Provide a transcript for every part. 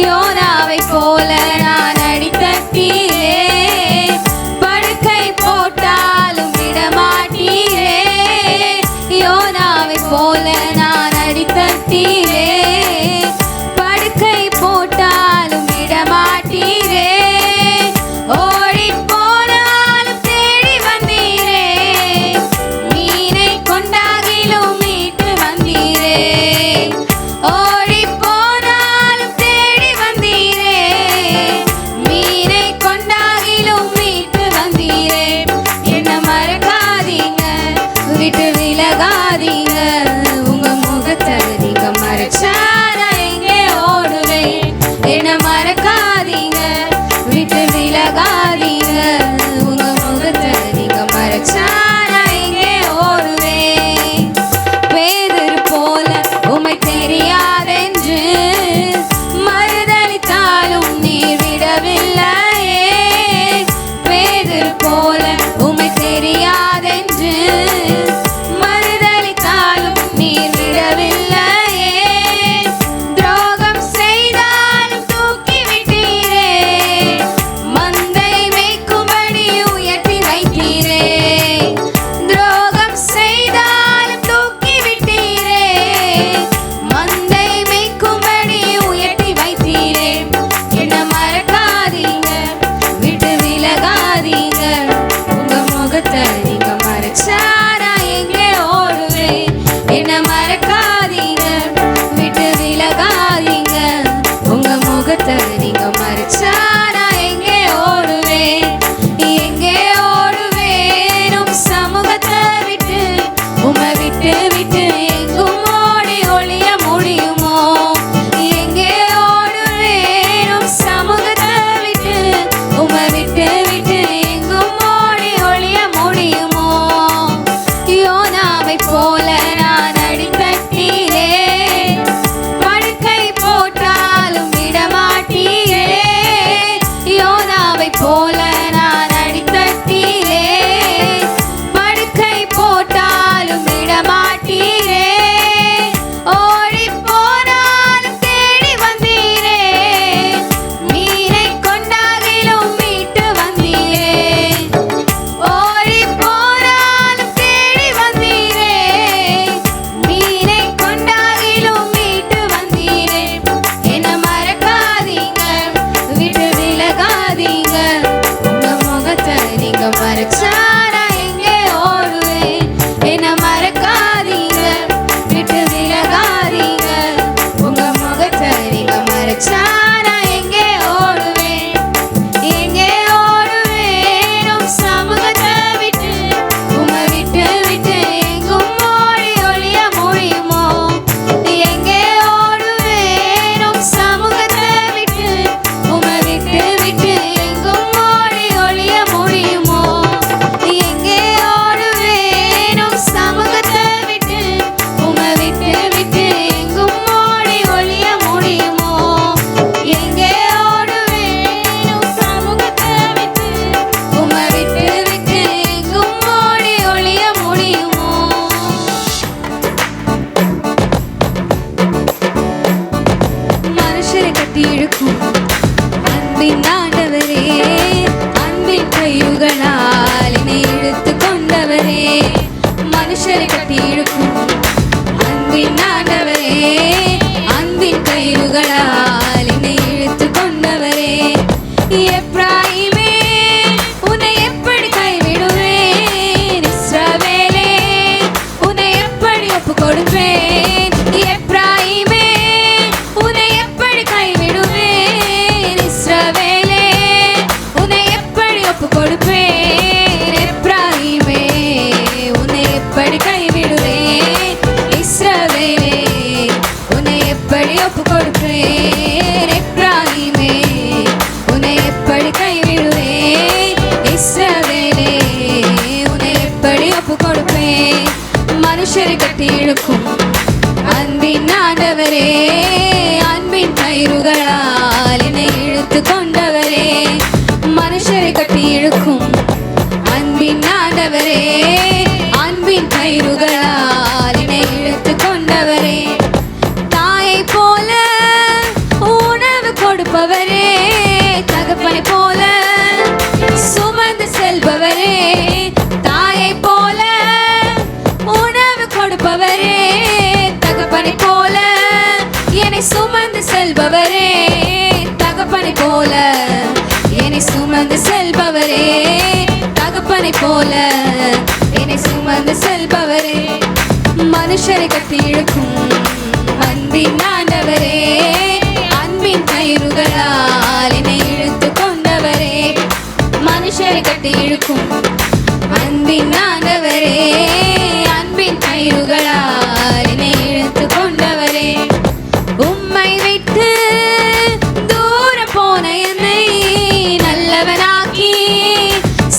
You're கொடுப்பவரே, தகப்பனை போல சுமந்து செல்பவரே, தாயை போல உணவு கொடுப்பவரே, தகப்பனை போல என்னை சுமந்து செல்பவரே, தகப்பனை போல என்னை சுமந்து செல்பவரே, தகப்பனை போல என்னை சுமந்து செல்பவரே, மனுஷரை கட்டி இழுக்கும் அன்பின் ஆண்டவரே, அன்பின் கயிறுகளால் என்னை இழுத்து கொண்டவரே, மனுஷரை கட்டி இழுக்கும் அன்பின் ஆண்டவரே, அன்பின் கயிறுகளால் என்னை இழுத்து கொண்டவரே, உம்மை விட்டு தூரம் போன என்னை நல்லவனாக்கி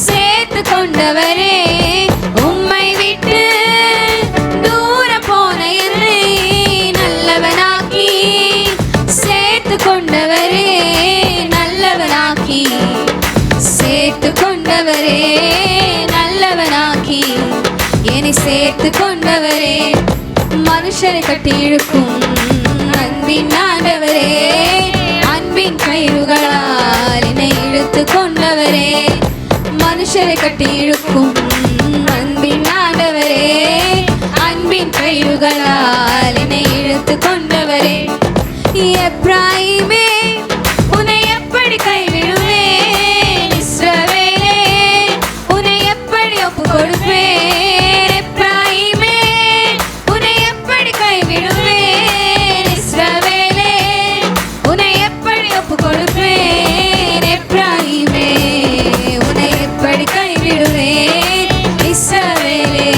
சேர்த்து கொண்டவரே, உம்மை விட்டு தூரம் போன என்னை நல்லவனாக்கி சேர்த்து கொண்டவரே, நல்லவனாக்கி சேர்த்து கொண்டவரே, நல்லவனாக்கி என்னை சேர்த்து கொண்டவரே, மனுஷரை கட்டி இழுக்கும் அன்பின் ஆண்டவரே, அன்பின் கயிறுகளால் என்னை இழுத்து கொண்டவரே, மனுஷரை கட்டி இழுக்கும் அன்பின் ஆண்டவரே, அன்பின் கயிறுகளால் என்னை இழுத்து கொண்டவரே, எப்ராயிமே உன்னை எப்படி கைவிடுவேன், இஸ்ரவேலே உன்னை எப்படி ஒப்பு கொடுப்பேன், எப்ராயிமே உன்னை எப்படி கைவிடுவேன், இஸ்ரவேலே உன்னை எப்படி ஒப்பு கொடுப்பேன், எப்ராயிமே உன்னை எப்படி கைவிடுவேன், இஸ்ரவேலே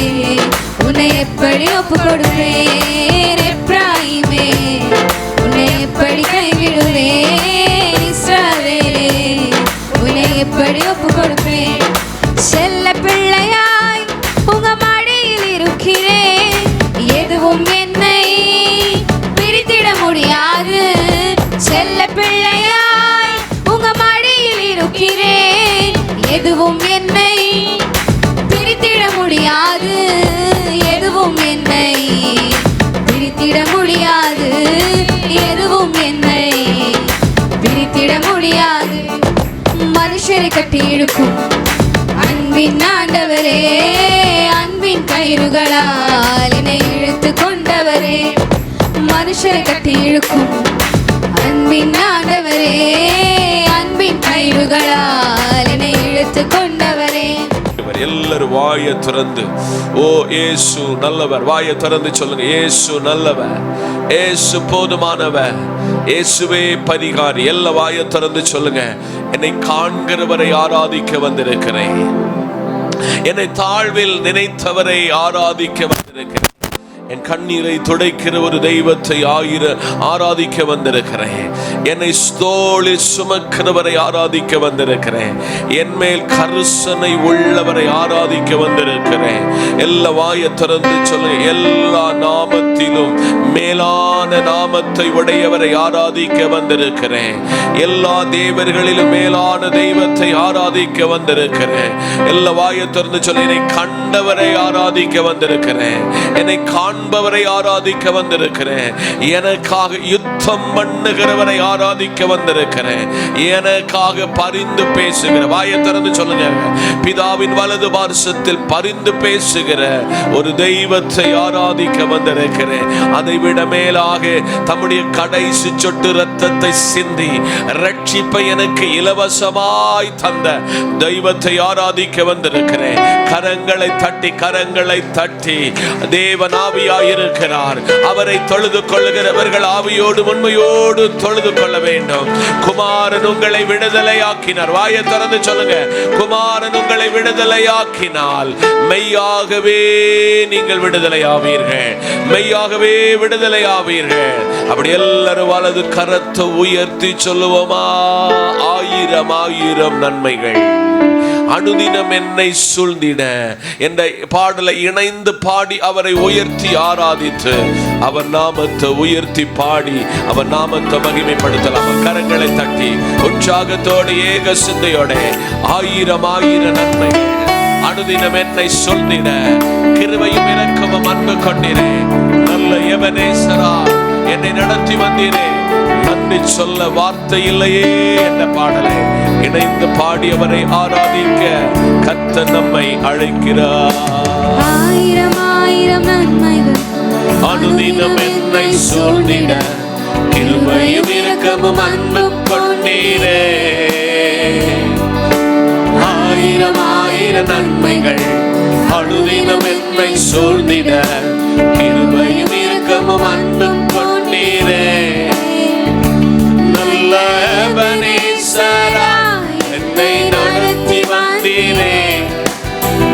உன்னை எப்படி ஒப்பு கொடுப்பேன், எப்ராயிமே உன்னை எப்படி கைவிடுவேன், இஸ்ரவேலே உன்னை எப்படி ஒப்பு கொடுப்பேன், செல்ல பிள்ளையாய் உங்க மடியில் இருக்கிறேன், எதுவும் என்னை பிரித்திட முடியாது, செல்ல பிள்ளையாய் உங்க மடியில் இருக்கிறேன், எதுவும் என்னை பிரித்திட முடியாது, எதுவும் என்னை பிரித்திட முடியாது, எதுவும் என்னை பிரித்திட முடியாது, மனுஷரை கட்டி இழுக்கும் அன்பின் ஆண்டவரே, அன்பின் கயிறுகளால் என்னை இழுத்து கொண்டவரே, மனுஷரை கட்டி இழுக்கும் அன்பின் ஆண்டவரே, அன்பின் கயிறுகளால் என்னை இழுத்து கொண்டவரே. எல்லாரும் வாயை திறந்து ஓ இயேசு நல்லவர், வாயை திறந்து சொல்லுங்க, இயேசு நல்லவர், இயேசு போதுமானவர், இயேசுவே பரிகாரி. எல்லா வாயை திறந்து சொல்லுங்க, என்னை காண்கிறவரை ஆராதிக்க வந்திருக்கிறேன், என்னை தாழ்வில் நினைத்தவரை ஆராதிக்க வந்திருக்கிறேன், என் கண்ணீரை துடைக்கிற ஒரு தெய்வத்தை ஆராதிக்க வந்திருக்கிறேன், என்னை தோளில் சுமக்கிறவரை ஆராதிக்க வந்திருக்கிறேன், என் மேல் கருசனை உள்ளவரை ஆராதிக்க வந்திருக்கிறேன். எல்லா வாயை திறந்து சொல்லுங்க, எல்லா நாமத்திலும் மேலான நாமத்தை உடையவரை ஆராதிக்க வந்திருக்கிறேன், எல்லா தேவர்களிலும் மேலான தெய்வத்தை ஆராதிக்க வந்திருக்கிறேன். எல்லா வாயை திறந்து சொல்ல, என்னை கண்டவரை ஆராதிக்க வந்திருக்கிறேன், என்னை காண்பவரை ஆராதிக்க வந்திருக்கிறேன், எனக்காக யுத்தம் பண்ணுகிறவரை ஆராதிக்க வந்திருக்கிறேன், எனக்காக பரிந்து பேசுகிற, வாயை திறந்து சொல்லுங்க, பிதாவின் வலது பார்சத்தில் பரிந்து பேசுகிற ஒரு தெய்வத்தை ஆராதிக்க வந்திருக்கிறேன். அதை விட மேலாக தம்முடைய கடைசி சொட்டு ரத்தத்தை சிந்தி ரட்சிப்பை எனக்கு இலவசமாய் தந்த தெய்வத்தை ஆராதிக்க வந்திருக்கிறேன். கரங்களை தட்டி கரங்களை தட்டி தேவன் ஆவியாயிருக்கிறார், அவரை தொழுது கொள்ளுகிறவர்கள் ஆவியோடு உண்மையோடு தொழுது கொள்ள வேண்டும். குமாரன் உங்களை விடுதலையாக்கினார், வாயை திறந்து சொல்லுங்க, குமாரன் உங்களை விடுதலையாக்கினால் மெய்யாகவே நீங்கள் விடுதலையாவீர்கள், மெய்யாகவே விடுதலையாவீர்கள். அப்படி எல்லாரும் வலது கரத்தை உயர்த்தி சொல்லுவோமா, ஆயிரம் ஆயிரம் நன்மைகள் அனுதினம் என்னை சூழ்ந்திட என்ற பாடலை இணைந்து பாடி அவரை உயர்த்தி ஆராதித்து அவர் நாமத்தை உயர்த்தி பாடி அவர் நாமத்தை மகிமைப்படுத்தலாம். அவர் கரங்களை தட்டி உற்சாகத்தோடு ஏக சிந்தையோட ஆயிரம் ஆயிரம் நன்மைகள் அனுதினம் என்னை சூழ்ந்திட கிருபையும் இரக்கமும் அன்பு கொண்டிரே நல்ல எபனேசரா என்னை நடத்தி வந்தீரே. நன்றி சொல்ல வார்த்தை இல்லையே என்ற பாடலை இணைந்து பாடியவரை ஆராதிக்க கர்த்தர் நம்மை அழைக்கிறார். ஆயிரம் ஆயிரம் நன்மைகள் அனுதினம் என்னை சூழ்ந்திட கிருபையும் இரக்கமும் அன்பும் கொண்டீரே. ஆயிரம் ஆயிரம் நன்மைகள் அனுதினம் என்னை சூழ்ந்திட கிருபையும் இரக்கமும் அன்பும் கொண்டீரே. நல்ல எபனேசராய் என்னை நடத்தி வந்தீரே.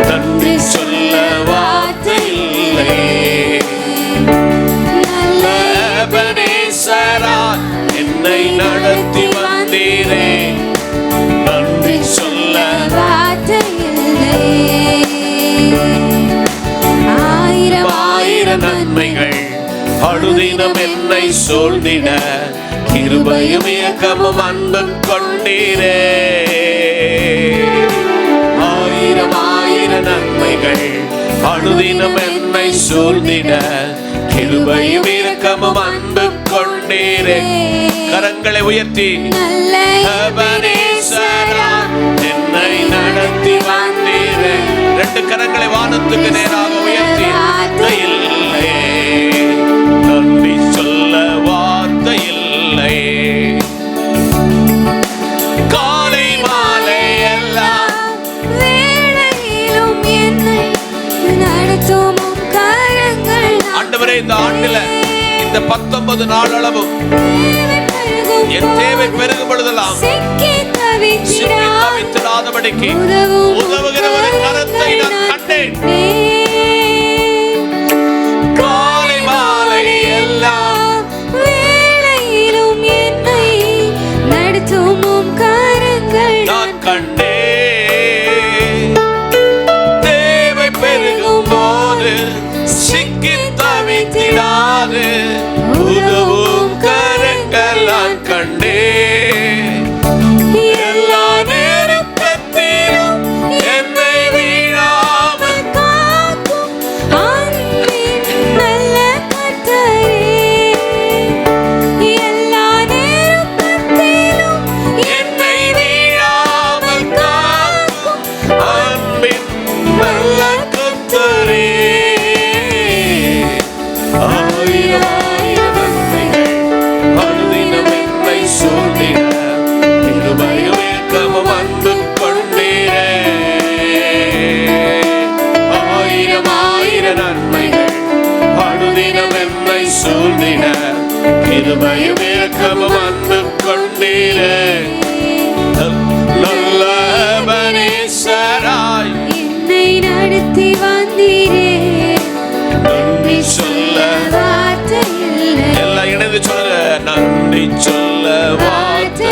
நன்றி சொல்ல வார்த்தை இல்லையே. நல்ல எபனேசராய் என்னை நடத்தி வந்தீரே. நன்றி சொல்ல வார்த்தை இல்லையே. ஆயிரம் ஆயிரம் நன்மைகள் அனுதினம் என்னை சூழ்ந்திட கிருபையும் இரக்கமும் அன்பும் கொண்டீரே. ஆயிரம் ஆயிரம் நன்மைகள் அனுதினம் என்னை சூழ்ந்திட கிருபையும் இரக்கமும் அன்பும் கொண்டீரே. கரங்களை உயர்த்தி நல்ல எபனேசராய் என்னை நடத்தி வந்தீரே. ரெண்டு கரங்களை வானத்துக்கு நேராக உயர்த்தி இல்லையே நன்றி சொல்ல வார்த்தை இல்லையே. காலை மாலை எல்லாம் வேளையிலும் என்னை நடத்தும் கரங்கள். ஆண்டவரே, இந்த ஆண்டுல இந்த 19 நாளளவும் என் தேவை பெருகும் பொழுதெல்லாம் சிக்கி தவித்திடாதபடிக்கு உதவுகிற ஒரு கரத்தை நான் கண்டேன். காலை மாலை எல்லாம் வேளையிலும் என்னை நடத்தும் கரங்கள் நான் கண்டேன். தேவை பெருகும் போது சிக்கி தவித்திடாது உதவும் கரங்கள் நான் கண்டேன். எல்லா நேரத்திலும் என்னை வீழாமல் காக்கும் அன்பின் நல்ல கர்த்தரே. எல்லா நேரத்திலும் என்னை வீழாமல் காக்கும் அன்பின் நல்ல கர்த்தரே. ஆயிரம் ஆயிரம் நன்மைகள் அனுதினம் என்னை சூழ்ந்திட கிருபையும் இரக்கமும் அன்பும் கொண்டீரே. ஆயிரம் ஆயிரம் நன்மைகள் அனுதினம் என்னை சூழ்ந்திட கிருபையும் இரக்கமும் அன்பும் கொண்டீரே. நல்ல எபனேசராய் என்னை நடத்தி வந்தீரே. நன்றி சொல்ல வார்த்தை இல்லை. எல்லாம் இணைந்து சொல்லுங்க. நன்றி சொல்ல வார்த்தை.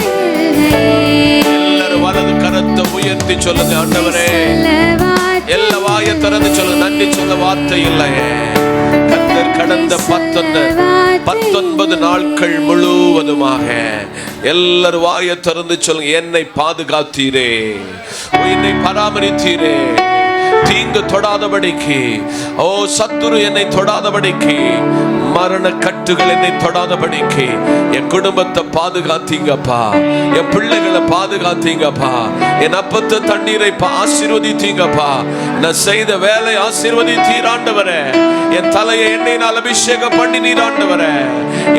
எல்லாரும் வலது கரத்தை உயர்த்தி சொல்லுங்க. ஆண்டவரே, எல்லா வாயை திறந்து சொல்லுங்க. நன்றி சொல்ல வார்த்தை இல்லையே. கர்த்தர் கடந்த 19 நாட்கள் முழுவதுமாக எல்லாரும் வாயை திறந்து சொல்லுங்க. என்னை பாதுகாத்தீரே, என்னை பராமரித்தீரே, தீங்கு தொடாதபடிக்கு, ஓ சத்துரு என்னை தொடாதபடிக்கு, மரண கட்டுகள் என்னை தொடாதபடிக்கு என் குடும்பத்தை பாதுகாத்தீங்கப்பா, என் பிள்ளைகளை பாதுகாத்தீங்கப்பா, என் அப்பத்து தண்ணீரை ஆசீர்வதித்தீங்கப்பா, நான் செய்த வேலை ஆசீர்வதித்தீராண்டவரே, என் தலையை எண்ணெயினால் அபிஷேகம் பண்ணி நீராண்டவரே,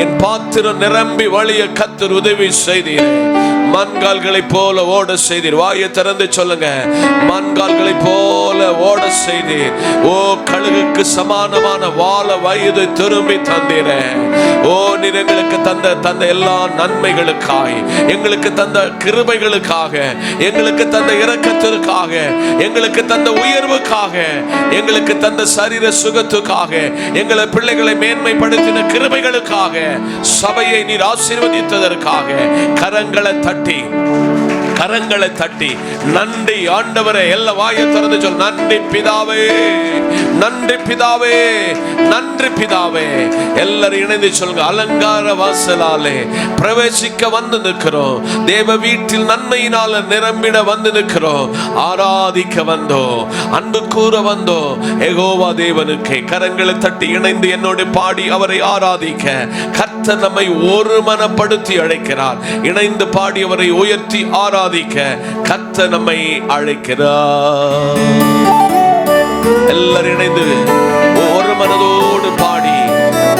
என் பாத்திரம் நிரம்பி வழிய கர்த்தர் உதவி செய்தீரே. மண்கால்களை போல ஓட செய்தீர். வாயை திறந்து சொல்லுங்க. மண்கால்களை போல ஓட செய்தீர். ஓ கழுகுக்கு சமானமான வாழ வயது திரும்பி தந்தீரே. ஓ நீர் எங்களுக்கு தந்த எல்லா நன்மைகளுக்காய், எங்களுக்கு தந்த கிருபைகளுக்காக, எங்களுக்கு தந்த இரக்கத்திற்காக, எங்களுக்கு தந்த உயர்வுக்காக, எங்களுக்கு தந்த சரீர சுகத்துக்காக, எங்களை பிள்ளைகளை மேன்மைப்படுத்தின கிருபைகளுக்காக, சபையை நீர் ஆசீர்வதித்ததற்காக கரங்களை தட்டி நன்றி ஆண்டவரே. எல்லா வாயை திறந்து சொல். நன்றி பிதாவே, நன்றி பிதாவே, நன்றி பிதாவே. எல்லாரும் இணைந்து சொல்லுங்க. அலங்கார வாசலாலே பிரவேசிக்க வந்து நிற்கிறோம். தேவ வீட்டில் நன்மையினால நிரம்பிட வந்து நிற்கிறோம். ஆராதிக்க வந்தோம், அன்பு கூற வந்தோம். யெகோவா தேவனுக்கு கரங்களை தட்டி இணைந்து என்னோடு பாடி அவரை ஆராதிக்க கர்த்தர் நம்மை ஒருமனப்படுத்தி அழைக்கிறார். இணைந்து பாடி அவரை உயர்த்தி ஆராதிக்க கர்த்தர் நம்மை அழைக்கிறார். எல்லாரும் இணைந்து ஒரு மனதோடு பாடி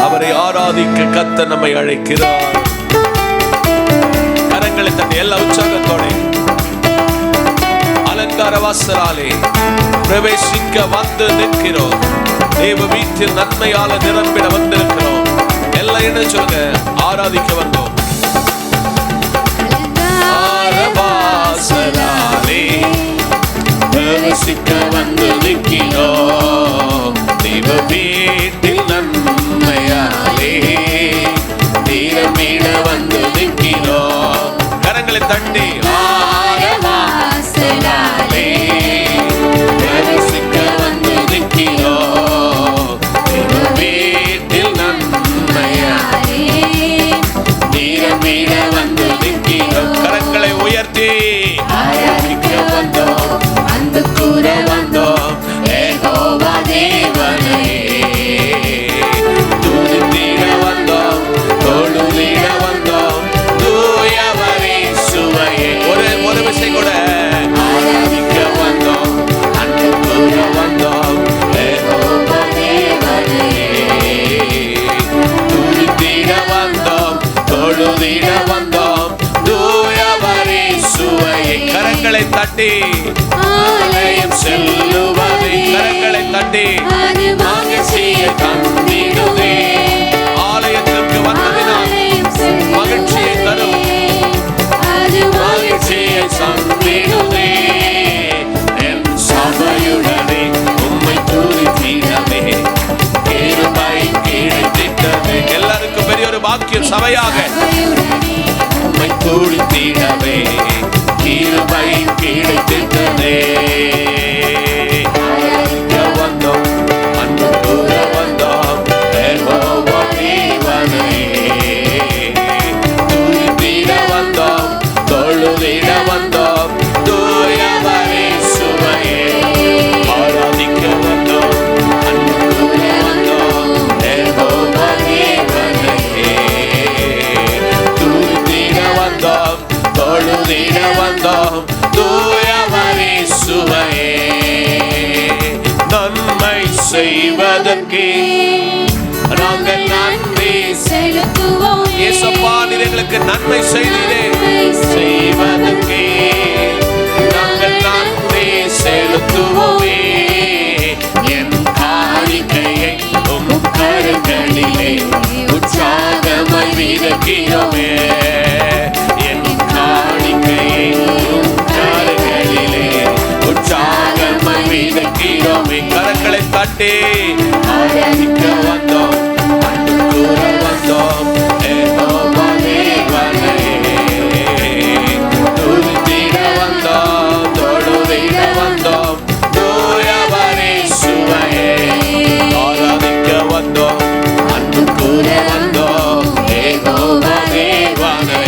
அவரை ஆராதிக்க கர்த்தர் நம்மை அழைக்கிறார். கரங்களை தட்டி எல்லா உற்சாகத்தோட அலங்கார வாசலாலே பிரவேசிக்க வந்து நிற்கிறோம். தேவ வீட்டில் நன்மையால நிரம்பிட வந்திருக்கிறோம். எல்லாம் என்ன சொல்லுங்க, ஆராதிக்க வந்தோம். வாசலாலே பிரவேசிக்க வந்து நிற்கிறோம். தேவ வீட்டில் நன்மையாலே நிரம்பிட வந்து நிற்கிறோம். கரங்களை தட்டி வாசலாலே பிரவேசிக்க வந்து நிற்கிறோம். தேவ வீட்டில் நன்மையாலே நிரம்பிட வந்து நிற்கிறோம். கரங்களை உயர்த்தி ஆராதிக்க வந்தோம், அன்பு கூற வந்தோம். யெகோவா தேவனே துதித்திட வந்தோம், தொழுதிட வந்தோம். தூயவரே சுவையே ஒரு விஷயம் கூட ஆராதிக்க வந்தோம், அன்பு கூற வந்தோம். யெகோவா தேவனே துதித்திட வந்தோம், தொழுதிட வந்தோம். தூயவரே சுவையே. கரங்களை தட்டி ஆலயம் செல்லுவதே. கரங்களை தட்டி மகிழ்ச்சியை தந்திடுவே. ஆலயத்திற்கு வந்ததினால் மகிழ்ச்சியை தரும், மகிழ்ச்சியை தந்திடுவே. என் சபையுடனே உம்மை துதித்திடவே கிருபை கிடைத்திட்டது. எல்லாருக்கும் பெரிய ஒரு பாக்கியம். சபையாக உம்மை துதித்திடவே கிருபை கிடைத்திட்டதே. வந்தோம், அன்பு கூற வந்தோம். யெகோவா தேவனே துதித்திட வந்தோம், தொழுதிட வந்தோம். தூயவரே சுவையே. ஆராதிக்க வந்தோம், அன்பு கூற வந்தோம். யெகோவா தேவனே துதித்திட வந்தோம், தொழுதிட வந்தோம். தூயவரே சுவையே. நன்மை செய்வதற்கே நாங்கள் நன்றி செலுத்துவோம். இயேசப்பா, நீர் எங்களுக்கு நன்மை செய்தீரே. செய்வதற்கே நாங்கள் நன்றி செலுத்துவோமே. என் காணிக்கையை உம் கரங்களிலே உற்சாகமாய் விதைக்கிறோமே. என் காணிக்கையை உம் கரங்களிலே உற்சாகமாய் விதைக்கிறோமே. கரங்களை தட்டி ஆராதிக்க வந்தோம், அன்பு கூற வந்தோம். யெகோவா தேவனே துதித்திட வந்தோம், தொழுதிட வந்தோம். தூயவரே சுவையே. ஆராதிக்க வந்தோம், அன்பு கூற வந்தோம். யெகோவா தேவனே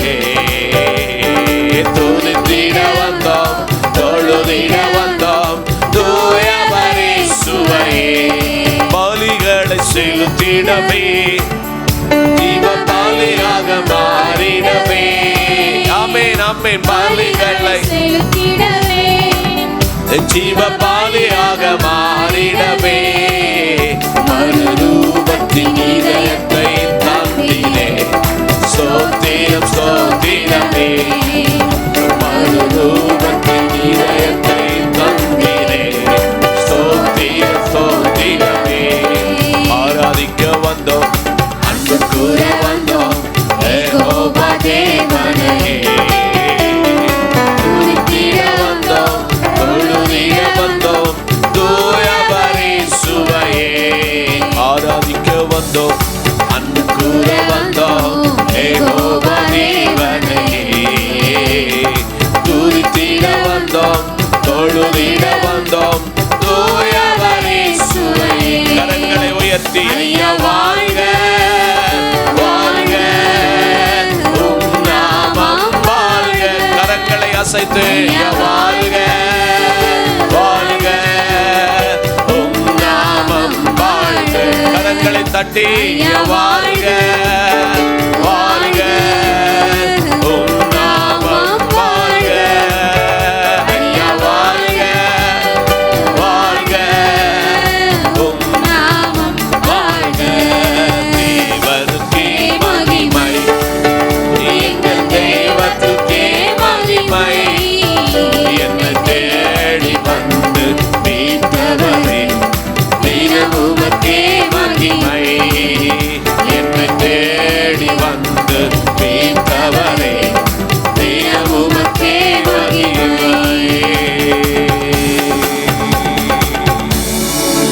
துதித்திட வந்தோம், தொழுதிட வந்தோம். தூயவரே சுவையே. பலிகளை செலுத்திடவே ஜீவ பலியாக மாறிடவே. ஆமென் ஆமென். பலிகளை செலுத்திடவே ஜீவ பலியாக மாறிடவே. மறுரூபத்தின் இதயத்தை தந்திலே. ஸ்தோத்திரம் ஸ்தோத்திரமே. மறுரூபத்தின் இதயத்தை தந்திலே. ஸ்தோத்திரம் ஸ்தோத்திரமே. ஆராதிக்க வந்தோம், அன்பு கூற வந்தோம். யெகோவா தேவனே துதித்திட வந்தோம், தொழுதிட வந்தோம். தூயவரே சுவையே. ஆராதிக்க வந்தோம், அன்பு கூற வந்தோம். யெகோவா தேவனே அசைத்து வாழ்க வாழ்க உம் நாமம் வாழ்க. கரங்களை தட்டி வாழ்க வாழ்க உம் நாமம் வாழ்க. ஐயா வாழ்க வாழ்க உம் நாமம் வாழ்க. தேவனுக்கே மகிமை, எங்கள் தெய்வத்துக்கே மகிமை. என்னை தேடி வந்து மீட்டவரே தினமுமக்கே மகிமை. என்னை தேடி வந்து மீட்டவரே தினமுமக்கே மகிமை.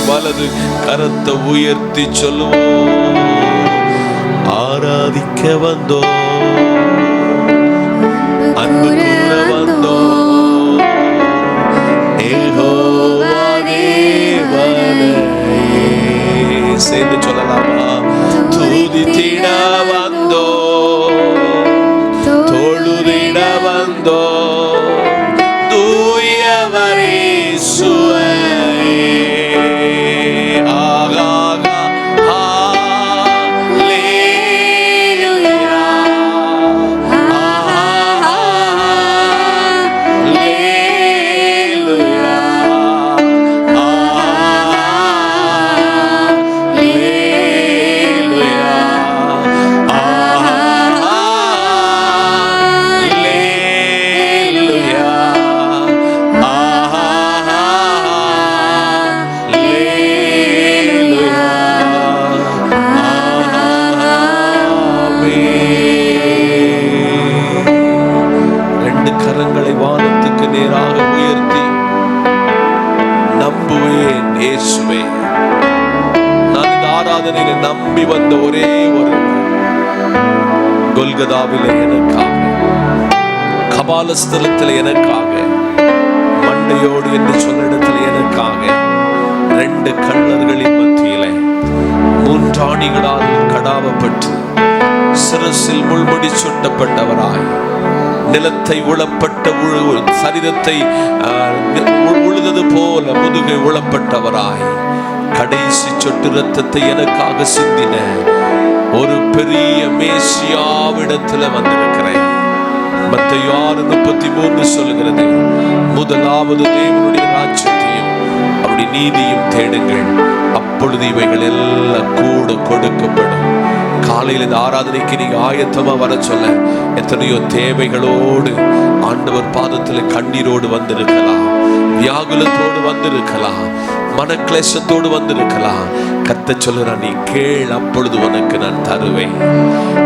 வலது கரத்தை உயர்த்தி சொல்லுவோம், ஆராதிக்க வந்தோம், அன்பு கூற வந்தோம், யெகோவா தேவனே. சேர்ந்து சொல்லலாமா? துதித்திட வந்தோம், தொழுதிட வந்தோம், தூயவரே இயேசுவே. கரங்களை வானத்துக்கு நேராக உயர்த்தி நம்புவேன் இயேசுவே. நான் இந்த ஆராதனையை நம்பி வந்த ஒரே ஒரு கொல்கதாவிலே எனக்காக, கபாலஸ்தலத்தில் எனக்காக, மண்டையோடு என்று சொன்ன இடத்துல எனக்காக, 2 கள்ளர்களின் மத்தியிலே 3 ஆணிகளால் கடாவப்பட்டு சிரசில் முள்முடி சுட்டப்பட்டவராய், நிலத்தை உளப்பட்ட சரீரத்தை உழுதது போல முதுகை உளப்பட்டவராய், கடைசி சொட்டு ரத்தத்தை எனக்காக சிந்தின ஒரு பெரிய மேசியாவிடத்துல வந்திருக்கிறேன். மத்தேயு 6:33 சொல்லுகிறது, முதலாவது தேவனுடைய ராஜ்யத்தையும் அவருடைய நீதியும் தேடுங்கள், அப்பொழுது இவைகள் எல்லாம் கூட கொடுக்கப்படும். காலையில் இந்த ஆராதனைக்கு நீங்க ஆயத்தமா வர சொல்ல எத்தனையோ தேவைகளோடு ஆண்டவர் பாதத்தில் கண்ணீரோடு வந்திருக்கலாம், வியாகுலத்தோடு வந்திருக்கலாம், மனக்லேசத்தோடு வந்திருக்கலாம். கர்த்தர் சொல்லுறான், நீ கேள், அப்பொழுது உனக்கு நான் தருவேன்.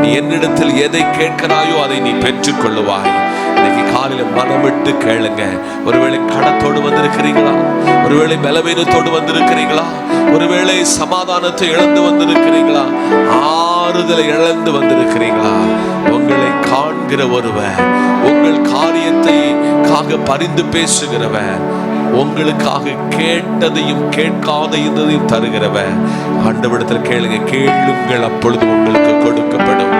நீ என்னிடத்தில் எதை கேட்கிறாயோ அதை நீ பெற்றுக் கொள்ளுவாய். இன்னைக்கு காலையில மனம் விட்டு கேளுங்க. ஒருவேளை கடத்தோடு வந்திருக்கிறீங்களா? ஒருவேளை பலவீனத்தோடு வந்திருக்கிறீங்களா? ஒருவேளை சமாதானத்தை இழந்து வந்திருக்கிறீங்களா? ஆறுதலை இழந்து வந்திருக்கிறீங்களா? உங்களை காண்கிற ஒருவர், உங்கள் காரியத்தை பரிந்து பேசுகிறவர், உங்களுக்காக கேட்டதையும் கேட்காதையும் தருகிறவர். ஆண்டவரிடத்தில் கேளுங்க, கேளுங்கள் அப்பொழுது உங்களுக்கு கொடுக்கப்படும்.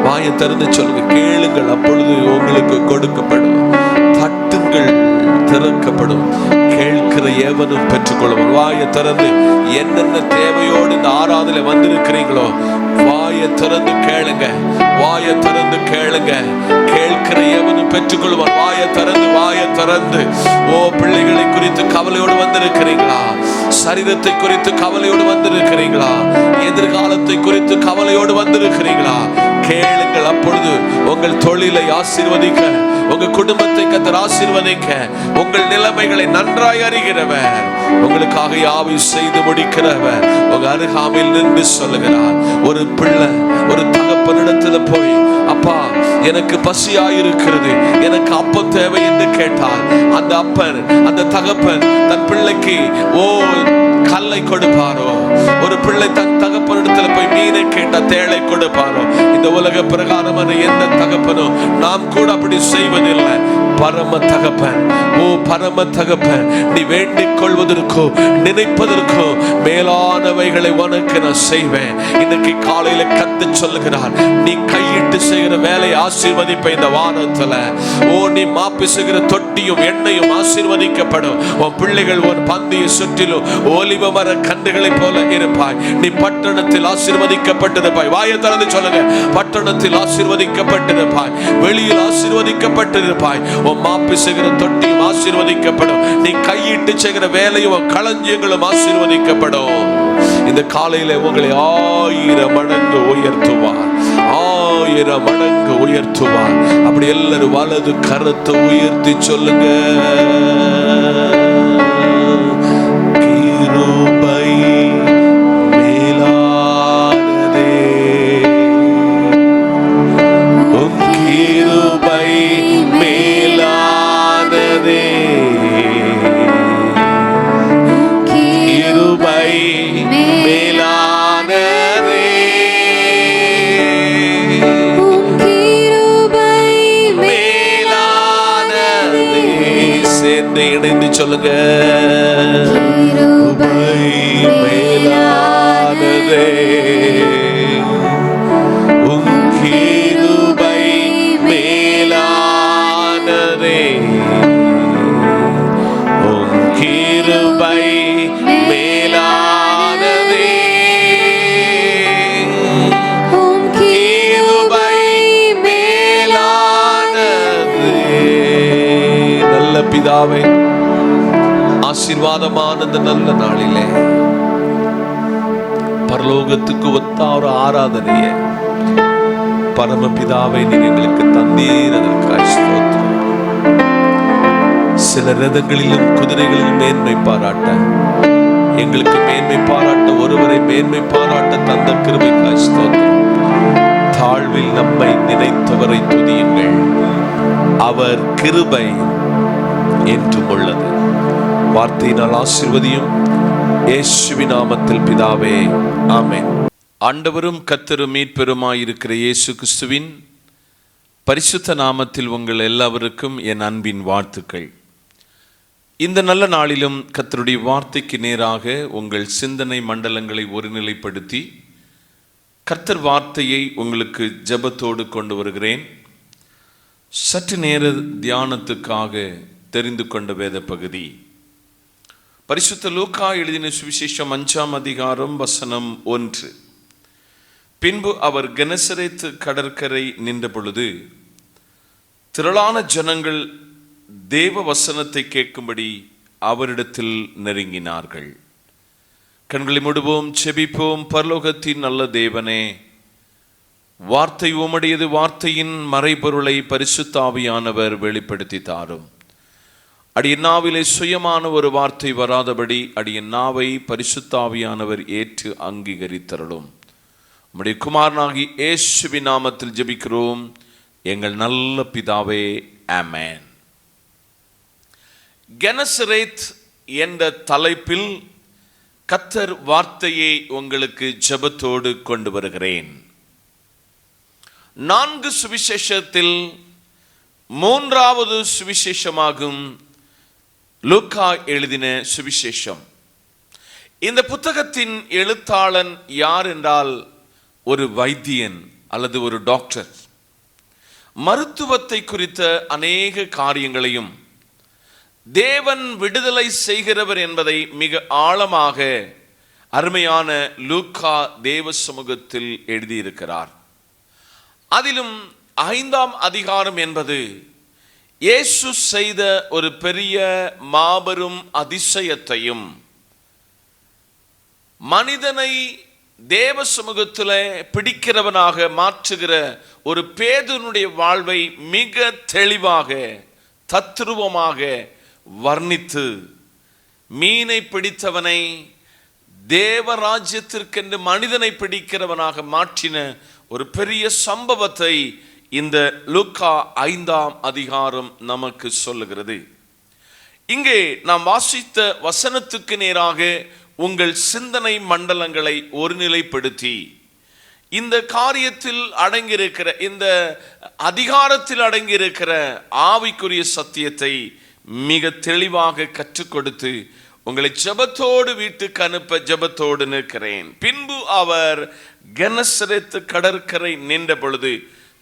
வாயை திறந்து சொல்லுங்க, கேளுங்கள் அப்பொழுது உங்களுக்கு கொடுக்கப்படும். தட்டுங்கள் திறக்கப்படும். கேட்கிற எவனும் பெற்றுக்கொள்ளும். வாயை திறந்து என்னென்ன தேவையோடு இந்த ஆராதனை வந்திருக்கிறீங்களோ வாயை திறந்து கேளுங்க, வாயை திறந்து கேளுங்க. கேட்கிற எவனும் பெற்றுக்கொள்வான். வாயை திறந்து ஓ பிள்ளைகளை குறித்து கவலையோடு வந்திருக்கிறீங்களா? சரீரத்தை குறித்து கவலையோடு வந்திருக்கிறீங்களா? எதிர்காலத்தை குறித்து கவலையோடு வந்திருக்கிறீங்களா? கேளுங்கள், அப்பொழுது உங்கள் தொழிலை ஆசீர்வதிக்க, உங்க குடும்பத்தை கர்த்தர் ஆசீர்வதிக்க, உங்கள் நிலைமைகளை நன்றாய் அறிகிறவர், உங்களுக்காக யாவை செய்து முடிக்கிறவர் உங்க அருகாமையில் நின்று சொல்லுகிறார். ஒரு பிள்ளை ஒரு தகப்பனிடத்துல போய், அப்பா எனக்கு பசியாயிருக்கிறது, எனக்கு அப்பம் தேவை என்று கேட்டால், அந்த அப்பன் அந்த தகப்பன் தன் பிள்ளைக்கு கல்லை கொடுப்பாரோ, ஒரு பிள்ளை தன் தகப்பனிடத்துல போய் மீனை கேட்ட தேளை கொடுப்பாரோ, இந்த உலக பிரகாரமான எந்த தகப்பனும் நாம் கூட அப்படி செய்வதில்லை. பரம தகப்பன், ஓ பரம தகப்பன், நீ வேண்டிக் கொள்வதற்கோ நினைப்பதற்கோ மேலானவைகளை உனக்கு நான் செய்வேன். இன்னைக்கு காலையில கத்து சொல்லுகிறார், நீ கையிட்டு செய்கிற வேலை ஆசீர்வதிப்ப இந்த வாரத்துல. ஓ நீ மாப்பி செய்கிற தொட்டியும் எண்ணெயும் ஆசீர்வதிக்கப்படும். உன் பிள்ளைகள் உன் பந்தியை சுற்றிலும் ஒலிவ மர கன்றுகளை போல இருப்பாய். நீ பட்டணத்தில் ஆசீர்வதிக்கப்பட்டிருப்பாய். வாயை திறந்து சொல்லுங்க, பட்டணத்தில் ஆசீர்வதிக்கப்பட்டிருப்பாய், வெளியில் ஆசீர்வதிக்கப்பட்டிருப்பாய். உன் மாப்பி செய்கிற தொட்டியும் ஆசீர்வதிக்கப்படும். நீ கையிட்டு செய்கிற வேலையும் களஞ்சியங்களும் ஆசீர்வதிக்கப்படும். இந்த காலையில உங்களை 1000 மடங்கு உயர்த்துவார், 1000 மடங்கு உயர்த்துவார். அப்படி எல்லாரும் வலது கரத்தை உயர்த்தி சொல்லுங்க, கிருபை மேலானதே, உம் கிருபை மேலானதே, கிருபை மேலானதே, கிருபை மேலானதே. சேர்ந்து இணைந்து சொல்லுங்க, கிருபை மேலானதே, உம் கிருபை மேலானதே, உம் கிருபை மேலானதே, உம் கிருபை மேலானதே. நல்ல பிதாவே, ஆசீர்வாதமான இந்த நல்ல நாளிலே பரலோகத்துக்கு ஒத்த ஒரு ஆராதனையை பரமபிதாவை நீர் எங்களுக்கு தந்தீர். அதற்காக ஸ்தோத்திரம். சில ரதங்களிலும் குதிரைகளிலும் மேன்மை பாராட்ட, எங்களுக்கு மேன்மை பாராட்ட, ஒருவரை மேன்மை பாராட்ட தந்த கிருபைக்காய் ஸ்தோத்திரம். தாழ்வில் நம்மை நினைத்தவரை துதியுங்கள், அவர் கிருபை என்றும் உள்ளது. வார்த்தையினால் ஆசீர்வதியும் இயேசுவின் நாமத்தில் பிதாவே, ஆமென். ஆண்டவரும் கர்த்தரும் மீட்பெருமாயிருக்கிற இயேசு கிறிஸ்துவின் பரிசுத்த நாமத்தில் உங்கள் எல்லாருக்கும் என் அன்பின் வாழ்த்துக்கள். இந்த நல்ல நாளிலும் கர்த்தருடைய வார்த்தைக்கு நேராக உங்கள் சிந்தனை மண்டலங்களை ஒருநிலைப்படுத்தி கர்த்தர் வார்த்தையை உங்களுக்கு ஜெபத்தோடு கொண்டு வருகிறேன். சற்று நேர தியானத்துக்காக தெரிந்து கொண்ட வேத பகுதி பரிசுத்த லூக்கா எழுதின சுவிசேஷம் 5ஆம் அதிகாரம் வசனம் 1. பின்பு அவர் கெனசரேத்து கடற்கரை நின்ற பொழுது திரளான ஜனங்கள் தேவ வசனத்தை கேட்கும்படி அவரிடத்தில் நெருங்கினார்கள். கண்களை மூடுவோம், செபிப்போம். பரலோகத்தின் நல்ல தேவனே, வார்த்தை உம்முடையது, வார்த்தையின் மறைபொருளை பரிசுத்த ஆவியானவர் வெளிப்படுத்தி தாரும். அடியின் நாவிலே சுயமான ஒரு வார்த்தை வராதபடி அடியின் நாவை பரிசுத்த ஆவியானவர் ஏற்று அங்கீகரித்தருளும். உம்முடைய குமாரனாகி இயேசுவின் நாமத்தில் ஜெபிக்கிறோம் எங்கள் நல்ல பிதாவே, ஆமென். கெனசரேத் என்ற தலைப்பில் கர்த்தர் வார்த்தையை உங்களுக்கு ஜெபத்தோடு கொண்டு வருகிறேன். 4 சுவிசேஷத்தில் 3வது சுவிசேஷமாகும் லூக்கா எழுதின சுவிசேஷம். இந்த புத்தகத்தின் எழுத்தாளன் யார் என்றால் ஒரு வைத்தியன் அல்லது ஒரு டாக்டர். மருத்துவத்தை குறித்த அநேக காரியங்களையும் தேவன் விடுதலை செய்கிறவர் என்பதை மிக ஆழமாக அருமையான லூக்கா தேவ சமூகத்தில் எழுதியிருக்கிறார். அதிலும் 5ஆம் அதிகாரம் என்பது இயேசு செய்த ஒரு பெரிய மாபெரும் அதிசயத்தையும் மனிதனை தேவ சமூகத்தில் பிடிக்கிறவனாக மாற்றுகிற ஒரு பேதுனுடைய வாழ்வை மிக தெளிவாக தத்ரூபமாக வர்ணித்து மீனை பிடித்தவனை தேவராஜ்யத்திற்கென்று மனிதனை பிடிக்கிறவனாக மாற்றின ஒரு பெரிய சம்பவத்தை இந்த லூக்கா 5ஆம் அதிகாரம் நமக்கு சொல்லுகிறது. இங்கே நாம் வாசித்த வசனத்துக்கு நேராக உங்கள் சிந்தனை மண்டலங்களை ஒருநிலைப்படுத்தி இந்த காரியத்தில் அடங்கியிருக்கிற, இந்த அதிகாரத்தில் அடங்கியிருக்கிற ஆவிக்குரிய சத்தியத்தை மிக தெளிவாக கற்றுக் கொடுத்து உங்களை ஜெபத்தோடு வீட்டுக்கு அனுப்ப ஜெபத்தோடு நிற்கிறேன். பின்பு அவர் கெனசரேத்து கடற்கரை நின்ற பொழுது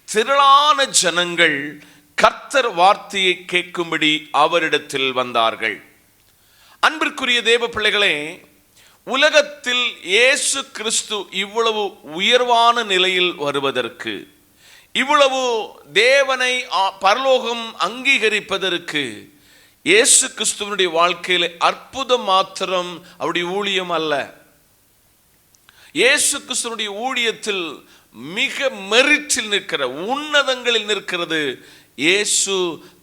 திரளான ஜனங்கள் கர்த்தர் வார்த்தையை கேட்கும்படி அவரிடத்தில் வந்தார்கள். அன்பிற்குரிய தேவ பிள்ளைகளே, உலகத்தில் இயேசு கிறிஸ்து இவ்வளவு உயர்வான நிலையில் வருவதற்கு, இவ்வளவு தேவனை பரலோகம் அங்கீகரிப்பதற்கு இயேசு கிறிஸ்துவனுடைய வாழ்க்கையில் அற்புதம் மாத்திரம் அவருடைய ஊழியம் அல்ல. இயேசு கிறிஸ்துவனுடைய ஊழியத்தில் மிக மெரிட்டில் நிற்கிற, உன்னதங்களில் நிற்கிறது இயேசு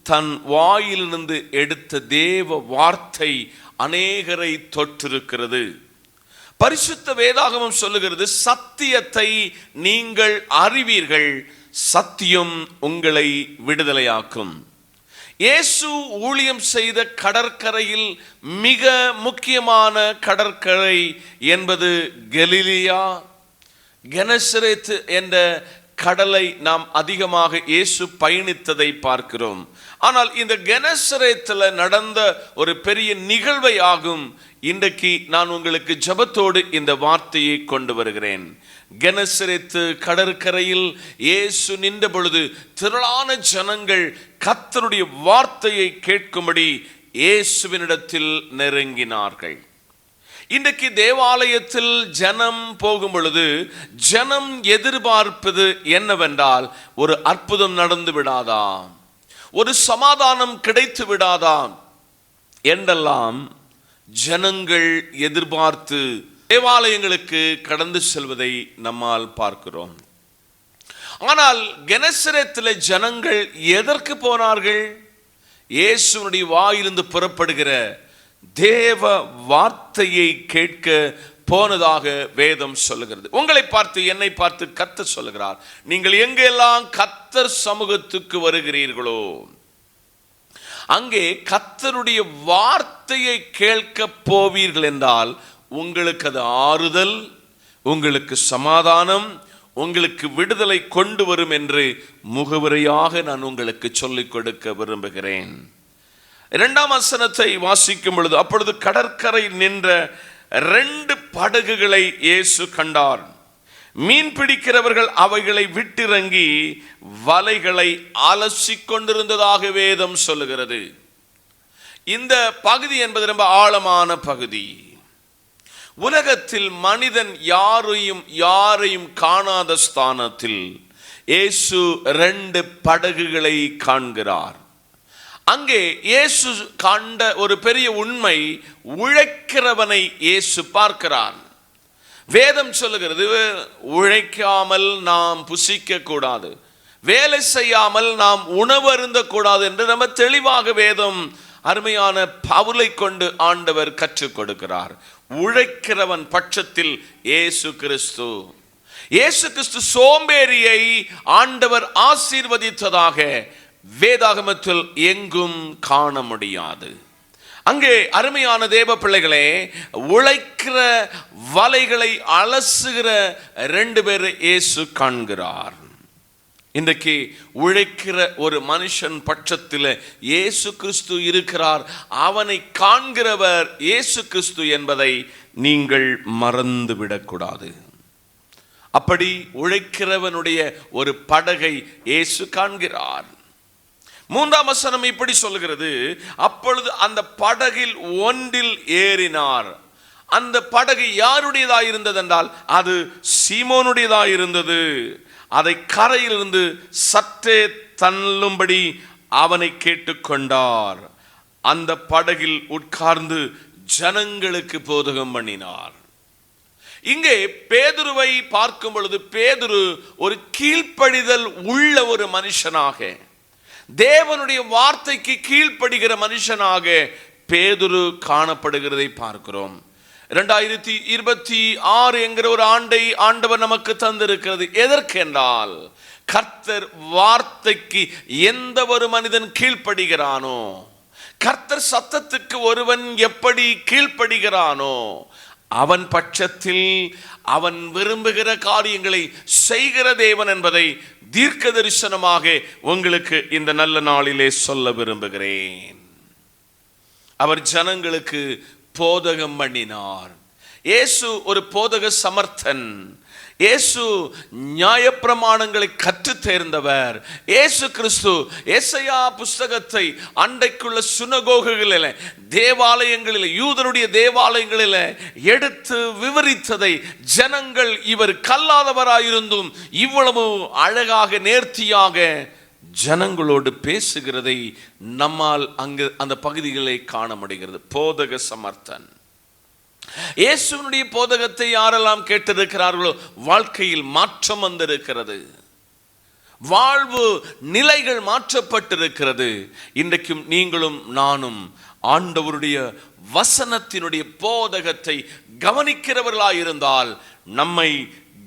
தன் வாயிலிருந்து எடுத்த தேவ வார்த்தை அநேகரை தொற்றிருக்கிறது. பரிசுத்த வேதாகமம் சொல்லுகிறது, சத்தியத்தை நீங்கள் அறிவீர்கள், சத்தியம் உங்களை விடுதலையாக்கும். இயேசு ஊழியம் செய்த கடற்கரையில் மிக முக்கியமான கடற்கரை என்பது கலிலேயா, கெனசரேத் என்ற கடலை நாம் அதிகமாக இயேசு பயணித்ததை பார்க்கிறோம். ஆனால் இந்த கெனசரேத்தில் நடந்த ஒரு பெரிய நிகழ்வை ஆகும் இன்றைக்கு நான் உங்களுக்கு ஜெபத்தோடு இந்த வார்த்தையை கொண்டு வருகிறேன். கெனசரேத்து கடற்கரையில் இயேசு நின்ற பொழுது திரளான ஜனங்கள் கர்த்தருடைய வார்த்தையை கேட்கும்படி இயேசுவினிடத்தில் நெருங்கினார்கள். இன்றைக்கு தேவாலயத்தில் ஜனம் போகும் பொழுது ஜனம் எதிர்பார்ப்பது என்னவென்றால், ஒரு அற்புதம் நடந்து விடாதா, ஒரு சமாதானம் கிடைத்து விடாதா என்றெல்லாம் ஜனங்கள் எதிர்பார்த்து தேவாலயங்களுக்கு கடந்து செல்வதை நம்மால் பார்க்கிறோம். ஆனால் கெனசரேத்தில் ஜனங்கள் எதற்கு போனார்கள்? இயேசுவினுடைய வாயிலிருந்து புறப்படுகிற தேவ வார்த்தையை கேட்க போனதாக வேதம் சொல்லுகிறது. உங்களை பார்த்து, என்னை பார்த்து கர்த்தர் சொல்லுகிறார், நீங்கள் எங்கெல்லாம் கர்த்தர் சமூகத்துக்கு வருகிறீர்களோ அங்கே கர்த்தருடைய வார்த்தையை கேட்க போவீர்கள் என்றால் உங்களுக்கு அது ஆறுதல், உங்களுக்கு சமாதானம், உங்களுக்கு விடுதலை கொண்டு வரும் என்று முகவுரையாக நான் உங்களுக்கு சொல்லிக் கொடுக்க விரும்புகிறேன். 2ஆம் வசனத்தை வாசிக்கும் பொழுது, அப்பொழுது கடற்கரை நின்ற 2 படகுகளை இயேசு கண்டார். மீன் பிடிக்கிறவர்கள் அவைகளை விட்டிறங்கி வலைகளை அலசி கொண்டிருந்ததாக வேதம் சொல்லுகிறது. இந்த பகுதி என்பது ரொம்ப ஆழமான பகுதி. உலகத்தில் மனிதன் யாரையும் காணாத ஸ்தானத்தில் இயேசு 2 படகுகளை காண்கிறார். அங்கே இயேசு கண்ட ஒரு பெரிய உண்மை, உழைக்கிறவனை இயேசு பார்க்கிறான். வேதம் சொல்லுகிறது, உழைக்காமல் நாம் புசிக்க கூடாது, வேலை செய்யாமல் நாம் உணவு அருந்த கூடாது என்று நம்ம தெளிவாக வேதம் அருமையான பவுலை கொண்டு ஆண்டவர் கற்றுக் கொடுக்கிறார். உழைக்கிறவன் பட்சத்தில் இயேசு கிறிஸ்து சோம்பேறியை ஆண்டவர் ஆசீர்வதித்ததாக வேதாகமத்தில் எங்கும் காண முடியாது. அங்கே அருமையான தேவ பிள்ளைகளே, உழைக்கிற வலைகளை அலசுகிற 2 பேர் இயேசு காண்கிறார். இன்றைக்கு உழைக்கிற ஒரு மனுஷன் பட்சத்தில் இயேசு கிறிஸ்து இருக்கிறார். அவனை காண்கிறவர் இயேசு கிறிஸ்து என்பதை நீங்கள் மறந்துவிடக்கூடாது. அப்படி உழைக்கிறவனுடைய ஒரு படகை இயேசு காண்கிறார். 3ஆம் வசனம் இப்படி சொல்கிறது, அப்பொழுது அந்த படகில் ஒன்றில் ஏறினார். அந்த படகு யாருடையதாக இருந்தது என்றால் அது சீமோனுடையதாக இருந்தது. அதை கரையிலிருந்து சற்றே தள்ளும்படி அவனை கேட்டுக்கொண்டார். அந்த படகில் உட்கார்ந்து ஜனங்களுக்கு போதகம் பண்ணினார். இங்கே பேதுருவை பார்க்கும் பொழுது பேதுரு ஒரு கீழ்ப்படிதல் உள்ள ஒரு மனுஷனாக, தேவனுடைய வார்த்தைக்கு கீழ்ப்படுகிற மனுஷனாக பேதுரு காணப்படுகிறதை பார்க்கிறோம். 2026 என்கிற ஒரு ஆண்டை ஆண்டவர் நமக்கு தந்திருக்கிறது. எதற்கென்றால் கர்த்தர் வார்த்தைக்கு எந்த ஒரு மனிதன் கீழ்ப்படுகிறானோ, கர்த்தர் சத்தத்துக்கு ஒருவன் எப்படி கீழ்ப்படுகிறானோ அவன் பட்சத்தில் அவன் விரும்புகிற காரியங்களை செய்கிற தேவன் என்பதை தீர்க்க தரிசனமாக உங்களுக்கு இந்த நல்ல நாளிலே சொல்ல விரும்புகிறேன். அவர் ஜனங்களுக்கு போதகம் பண்ணினார். இயேசு ஒரு போதக சமர்த்தன். இயேசு நியாயப்பிரமாணங்களை கற்று தேர்ந்தவர். இயேசு கிறிஸ்து ஏசாயா புஸ்தகத்தை அண்டைக்குள்ள சுனகோகுகளில், தேவாலயங்களில், யூதருடைய தேவாலயங்களில் எடுத்து விவரித்ததை ஜனங்கள் இவர் கல்லாதவராயிருந்தும் இவ்வளவு அழகாக நேர்த்தியாக ஜனங்களோடு பேசுகிறதை நம்மால் அங்கு அந்த பகுதிகளை காண முடிகிறது. போதக சமர்த்தன். இயேசுவினுடைய போதகத்தை யாரெல்லாம் கேட்டிருக்கிறார்களோ வாழ்க்கையில் மாற்றம் வந்திருக்கிறது, வாழ்வு நிலைகள் மாற்றப்பட்டிருக்கிறது. இன்றைக்கும் நீங்களும் நானும் ஆண்டவருடைய வசனத்தினுடைய போதகத்தை கவனிக்கிறவர்களாயிருந்தால் நம்மை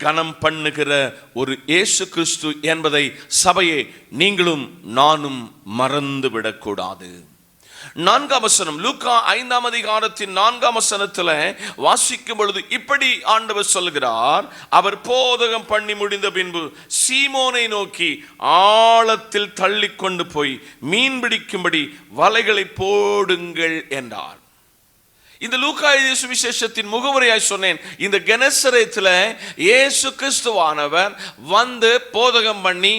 கனம் பண்ணுகிற ஒரு இயேசு கிறிஸ்து என்பதை சபையே நீங்களும் நானும் மறந்துவிடக்கூடாது. 4ஆம் வசனம், லூக்கா 5ஆம் அதிகாரத்தின் 4ஆம் வசனத்துல வாசிக்கும் பொழுது இப்படி ஆண்டவர் சொல்கிறார். அவர் போதகம் பண்ணி முடிந்த பின்பு சீமோனை நோக்கி ஆழத்தில் தள்ளி கொண்டு போய் மீன் பிடிக்கும்படி வலைகளை போடுங்கள் என்றார். இந்த லூக்கா எழுதிய சுவிசேஷத்தின் முகவுரையாய் சொன்னேன். இந்த கெனசரேத்துல இயேசு கிறிஸ்துவானவர் வந்து போதகம் பண்ணி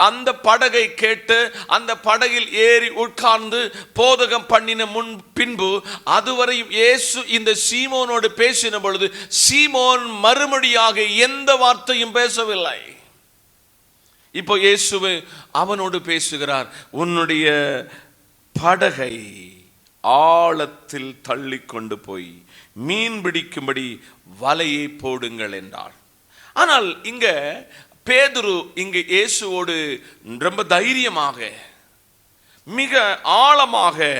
அந்த படகை கேட்டு அந்த படகில் ஏறி உட்கார்ந்து போதகம் பண்ணின பின்பு அதுவரையும் இயேசு இந்த சீமோனோடு பேசின பொழுது சீமோன் மறுமொழியாக எந்த வார்த்தையும் பேசவில்லை. இப்போ இயேசு அவனோடு பேசுகிறார். உன்னுடைய படகை ஆழத்தில் தள்ளி கொண்டு போய் மீன் பிடிக்கும்படி வலையை போடுங்கள் என்றார். ஆனால் இங்க பேதுரு இங்க இயேசுவோடு ரொம்ப தைரியமாக மிக ஆழமாக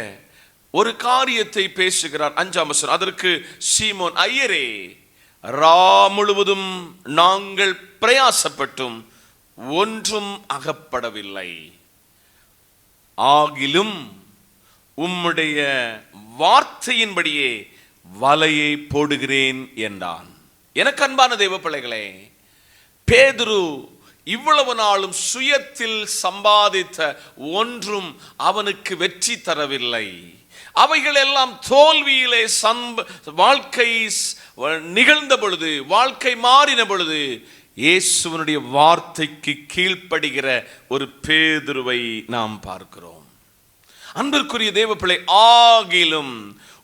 ஒரு காரியத்தை பேசுகிறார். 5ஆம் வசனம், அதற்கு சீமோன், ஐயரே, ரா முழுவதும் நாங்கள் பிரயாசப்பட்டும் ஒன்றும் அகப்படவில்லை, ஆகிலும் உம்முடைய வார்த்தையின்படியே வலையை போடுகிறேன் என்றான். எனக்கு அன்பான தேவ பிள்ளைகளே, பேதுரு இவ்வளவு நாளும் சுயத்தில் சம்பாதித்த ஒன்றும் அவனுக்கு வெற்றி தரவில்லை. அவைகள் எல்லாம் தோல்வியிலே வாழ்க்கை நிகழ்ந்த பொழுது, வாழ்க்கை மாறின பொழுது இயேசுவினுடைய வார்த்தைக்கு கீழ்ப்படுகிற ஒரு பேதுருவை நாம் பார்க்கிறோம். அன்பிற்குரிய தேவ பிள்ளை, ஆகிலும்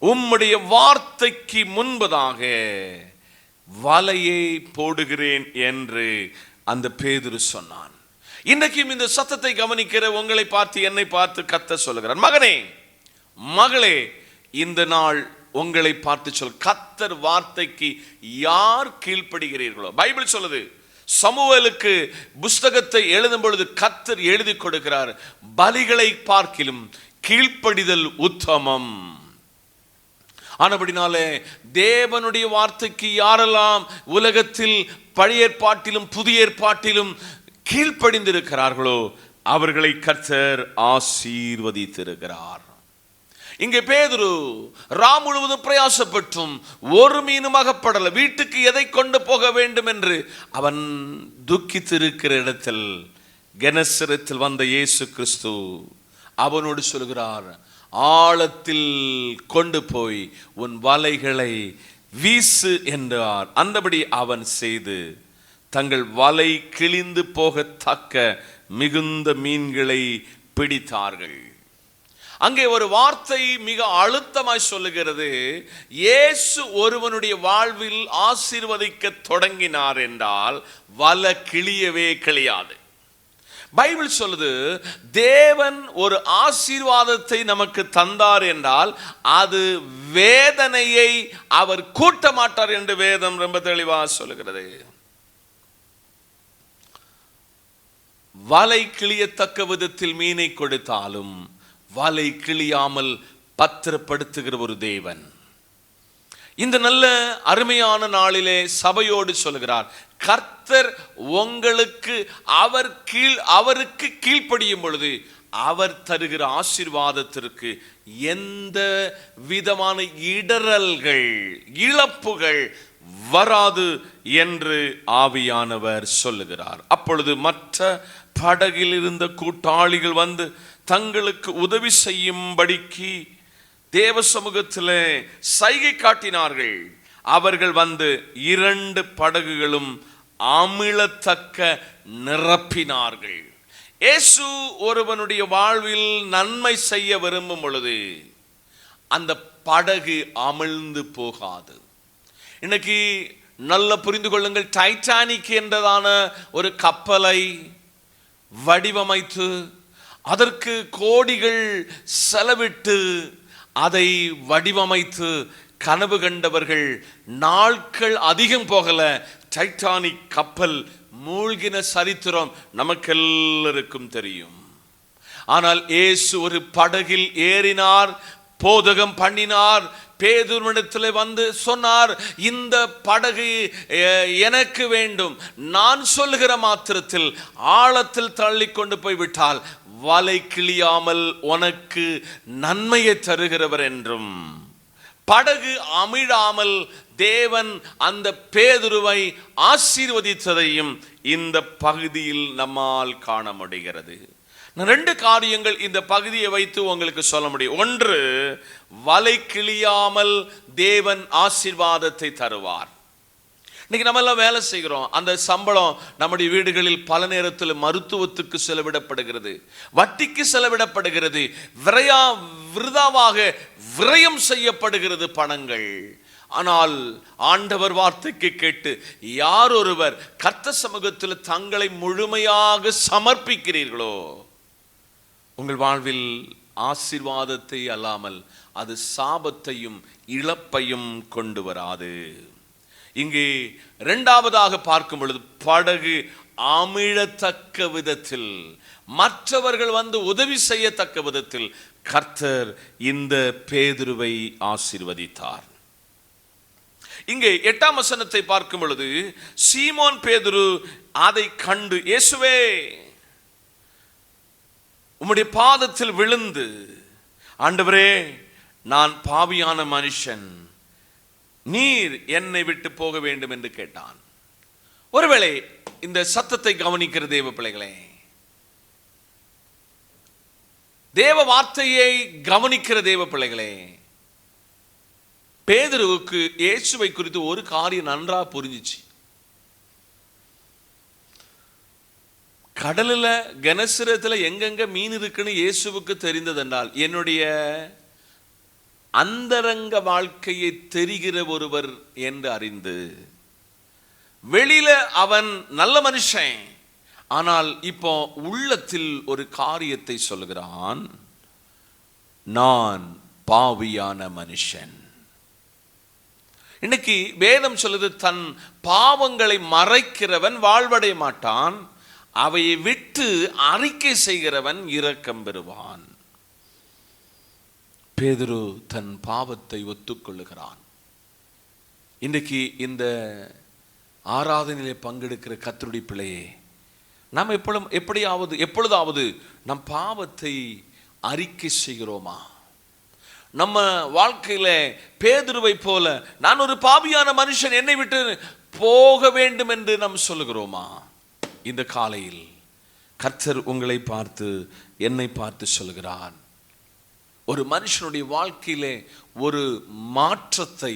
உம்முடைய வார்த்தைக்கு முன்பதாக வலையை போடுகிறேன் என்று அந்த பேதுரு சொன்னான். இன்றைக்கும் இந்த சத்தத்தை கவனிக்கிற உங்களை பார்த்து என்னை பார்த்து கர்த்தர் சொல்லுகிறார், மகனே, மகளே, இந்த நாள் உங்களை பார்த்து சொல், கர்த்தர் வார்த்தைக்கு யார் கீழ்ப்படுகிறீர்களோ. பைபிள் சொல்லுது, சமூவேலுக்கு புஸ்தகத்தை எழுதும் பொழுது கர்த்தர் எழுதி கொடுக்கிறார், பலிகளை பார்க்கிலும் கீழ்ப்படிதல் உத்தமம். ஆனபடினாலே தேவனுடைய வார்த்தைக்கு யாரெல்லாம் உலகத்தில் பழைய ஏற்பாட்டிலும் புதிய ஏற்பாட்டிலும் கீழ்ப்படிந்திருக்கிறார்களோ அவர்களை கர்த்தர் ஆசீர்வதித்திருக்கிறார். இங்கே பேதுரு ரா முழுவதும் பிரயாசப்பட்டும் ஒரு மீனும் அகப்படல, வீட்டுக்கு எதை கொண்டு போக வேண்டும் என்று அவன் துக்கித்திருக்கிற இடத்தில் கெனசரேத்தில் வந்த இயேசு கிறிஸ்து அவனோடு சொல்கிறார், ஆழத்தில் கொண்டு போய் உன் வலைகளை வீசு என்றார். அந்தபடி அவன் செய்து தங்கள் வலை கிழிந்து போகத்தக்க மிகுந்த மீன்களை பிடித்தார்கள். அங்கே ஒரு வார்த்தை மிக அழுத்தமாய் சொல்லுகிறது, இயேசு ஒருவனுடைய வாழ்வில் ஆசீர்வதிக்க தொடங்கினார் என்றால் வலை கிழியவே கிழியாது. பைபிள் சொல்லுது, தேவன் ஒரு ஆசீர்வாதத்தை நமக்கு தந்தார் என்றால் அது வேதனையை அவர் கூட்ட மாட்டார் என்று வேதம் ரொம்ப தெளிவாக சொல்லுகிறது. வலை கிழியத்தக்க விதத்தில் மீனை கொடுத்தாலும் வலை கிழியாமல் பத்திரப்படுத்துகிற ஒரு தேவன். இந்த நல்ல அருமையான நாளிலே சபையோடு சொல்கிறார், கர்த்தர் உங்களுக்கு அவருக்கு கீழ்ப்படியும் பொழுது அவர் தருகிற ஆசீர்வாதத்திற்கு எந்த விதமான இடறல்கள் இழப்புகள் வராது என்று ஆவியானவர் சொல்லுகிறார். அப்பொழுது மற்ற படகில் இருந்த கூட்டாளிகள் வந்து தங்களுக்கு உதவி செய்யும்படிக்கு தேவ சமூகத்திலே சைகை காட்டினார்கள். அவர்கள் வந்து 2 படகுகளும் அமிழத்தக்க நிரப்பினார்கள். இயேசு ஒருவனுடைய வாழ்வில் நன்மை செய்ய விரும்பும் பொழுது அந்த படகு அமிழ்ந்து போகாது. இன்னைக்கு நல்ல புரிந்து கொள்ளுங்கள், டைட்டானிக் என்றதான ஒரு கப்பலை வடிவமைத்து அதற்கு கோடிகள் செலவிட்டு அதை வடிவமைத்து கனவு கண்டவர்கள் நாட்கள் அதிகம் போகல, டைட்டானிக் கப்பல் மூழ்கின சரித்திரம் நமக்கெல்லருக்கும் தெரியும். ஆனால் இயேசு ஒரு படகில் ஏறினார், போதகம் பண்ணினார். பேதுருவிடத்தில் வந்து சொன்னார், இந்த படகு எனக்கு வேண்டும், நான் சொல்லுகிற மாத்திரத்தில் ஆழத்தில் தள்ளி கொண்டு போய்விட்டால் வலை கிழியாமல் உனக்கு நன்மையை தருகிறவர் என்றும், படகு அமிழாமல் தேவன் அந்த பேதுருவை ஆசீர்வதித்ததையும் இந்த பகுதியில் நம்மால் காண முடிகிறது. 2 காரியங்கள் இந்த பகுதியை வைத்து உங்களுக்கு சொல்ல முடியும். ஒன்று, வலை கிழியாமல் தேவன் ஆசீர்வாதத்தை தருவார். இன்னைக்கு நம்ம எல்லாம் வேலை செய்கிறோம், அந்த சம்பளம் நம்முடைய வீடுகளில் பல நேரத்தில் மருத்துவத்துக்கு செலவிடப்படுகிறது, வட்டிக்கு செலவிடப்படுகிறது, விருதாவாக விரயம் செய்யப்படுகிறது பணங்கள். ஆனால் ஆண்டவர் வார்த்தைக்கு கேட்டு யார் ஒருவர் கர்த்தர் சமூகத்தில் தங்களை முழுமையாக சமர்ப்பிக்கிறீர்களோ உங்கள் வாழ்வில் ஆசீர்வாதத்தை அல்லாமல் அது சாபத்தையும் இழப்பையும் கொண்டு வராது. இங்கே 2வதாக பார்க்கும் பொழுது படகு அமிழத்தக்க விதத்தில், மற்றவர்கள் வந்து உதவி செய்யத்தக்க விதத்தில் கர்த்தர் இந்த பேதுருவை ஆசீர்வதித்தார். இங்கே 8ஆம் வசனத்தை பார்க்கும் பொழுது சீமோன் பேதுரு அதை கண்டு, இயேசுவே உம்முடைய பாதத்தில் விழுந்து, ஆண்டவரே நான் பாவியான மனுஷன், நீர் என்னை விட்டு போக வேண்டும் என்று கேட்டான். ஒருவேளை இந்த சத்தத்தை கவனிக்கிற தேவ பிள்ளைகளே, தேவ வார்த்தையை கவனிக்கிற தேவ பிள்ளைகளே, பேதுருவுக்கு இயேசுவை குறித்து ஒரு காரியம் நன்றா புரிஞ்சிச்சு. கடலில் கனசரத்தில் எங்கெங்க மீன் இருக்குன்னு இயேசுவுக்கு தெரிந்ததென்றால், என்னுடைய அந்தரங்க வாழ்க்கையை தெரிகிற ஒருவர் என்று அறிந்து, வெளியில அவன் நல்ல மனுஷன், ஆனால் இப்போ உள்ளத்தில் ஒரு காரியத்தை சொல்கிறான், நான் பாவியான மனுஷன். இன்னைக்கு வேதம் சொல்லுது, தன் பாவங்களை மறைக்கிறவன் வாழ்வடைய மாட்டான், அவையை விட்டு அறிக்கை செய்கிறவன் இரக்கம் பெறுவான். பேதுரு தன் பாவத்தை ஒத்துக்கொள்ளுகிறான். இன்றைக்கு இந்த ஆராதனையிலே பங்கெடுக்கிற கர்த்தருடைய பிள்ளையே, நாம் எப்பொழுதாவது நம் பாவத்தை அறிக்கை செய்கிறோமா? நம்ம வாழ்க்கையில பேதுருவை போல நான் ஒரு பாவியான மனுஷன், என்னை விட்டு போக வேண்டும் என்று நாம் சொல்லுகிறோமா? இந்த காலையில் கர்த்தர் உங்களை பார்த்து என்னை பார்த்து சொல்கிறான், ஒரு மனுஷனுடைய வாழ்க்கையிலே ஒரு மாற்றத்தை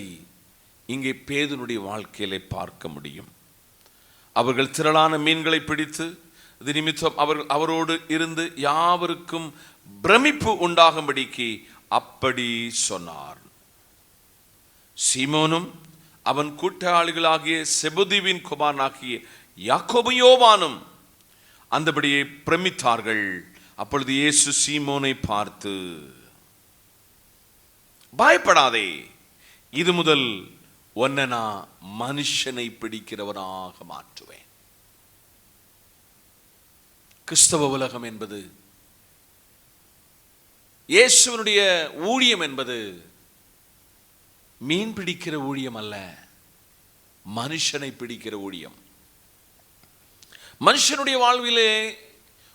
இங்கே பேதுருடைய வாழ்க்கையிலே பார்க்க முடியும். அவர்கள் திரளான மீன்களை பிடித்து இது நிமித்தம் அவரோடு இருந்து யாவருக்கும் பிரமிப்பு உண்டாகும்படிக்கு அப்படி சொன்னார். சீமோனும் அவன் கூட்டாளிகளாகிய செபதேயுவின் குமாரனாகிய யாக்கோபு யோவானும் அந்தபடியே பிரமித்தார்கள். அப்பொழுது இயேசு சீமோனை பார்த்து, பயப்படாதே, இது முதல் உன்னை நான் மனுஷனை பிடிக்கிறவனாக மாற்றுவேன். கிறிஸ்தவ உலகம் என்பது, இயேசுவினுடைய ஊழியம் என்பது மீன் பிடிக்கிற ஊழியம் அல்ல, மனுஷனை பிடிக்கிற ஊழியம். மனுஷனுடைய வாழ்விலே,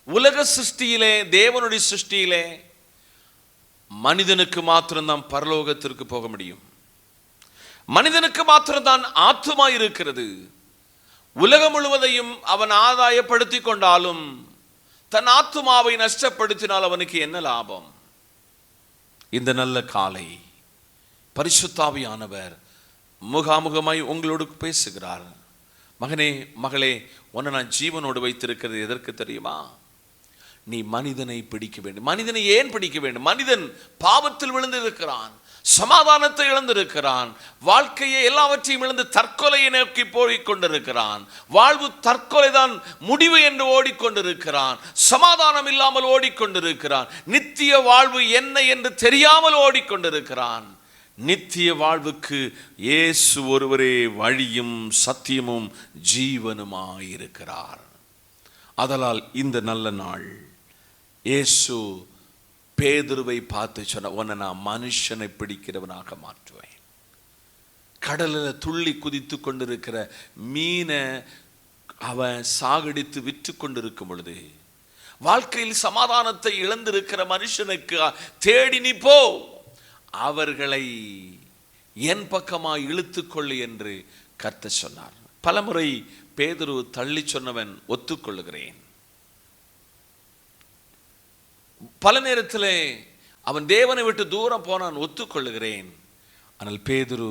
உலக சிருஷ்டியிலே, தேவனுடைய சிருஷ்டியிலே மனிதனுக்கு மாத்திரம்தான் பரலோகத்திற்கு போக முடியும். மனிதனுக்கு மாத்திரம்தான் ஆத்துமா இருக்கிறது. உலகம் முழுவதையும் அவன் ஆதாயப்படுத்திக் கொண்டாலும் தன் ஆத்துமாவை நஷ்டப்படுத்தினால் அவனுக்கு என்ன லாபம்? இந்த நல்ல காலை பரிசுத்தாவியானவர் முகாமுகமாய் உங்களோடு பேசுகிறார். மகனே, மகளே, உன்னை நான் ஜீவனோடு வைத்திருக்கிறது எதற்கு தெரியுமா? நீ மனிதனை பிடிக்க வேண்டும். மனிதனை ஏன் பிடிக்க வேண்டும்? மனிதன் பாவத்தில் விழுந்திருக்கிறான், சமாதானத்தை இழந்திருக்கிறான், வாழ்க்கையை எல்லாவற்றையும் இழந்து தற்கொலையை நோக்கி போய்கொண்டிருக்கிறான். வாழ்வு தற்கொலை தான் முடிவு என்று ஓடிக்கொண்டிருக்கிறான். சமாதானம் இல்லாமல் ஓடிக்கொண்டிருக்கிறான். நித்திய வாழ்வு என்ன என்று தெரியாமல் ஓடிக்கொண்டிருக்கிறான். நித்திய வாழ்வுக்கு இயேசு ஒருவரே வழியும் சத்தியமும் ஜீவனுமாயிருக்கிறார். அதனால் இந்த நல்ல நாள் இயேசு பேதுருவை பார்த்து சொன்ன, உன்னை நான் மனுஷனை பிடிக்கிறவனாக மாற்றுவேன். கடலில் துள்ளி குதித்து கொண்டிருக்கிற மீனை அவன் சாகடித்து விற்று கொண்டிருக்கும் பொழுது, வாழ்க்கையில் சமாதானத்தை இழந்திருக்கிற மனுஷனுக்கு தேடி நீ போ, அவர்களை என் பக்கமாய் இழுத்துக்கொள்ளு என்று கர்த்தர் சொன்னார். பலமுறை பேதுரு தள்ளி சொன்னவன் ஒத்துக்கொள்ளுகிறேன். பல நேரத்தில் அவன் தேவனை விட்டு தூரம் போனான், ஒத்துக்கொள்ளுகிறேன். ஆனால் பேதுரு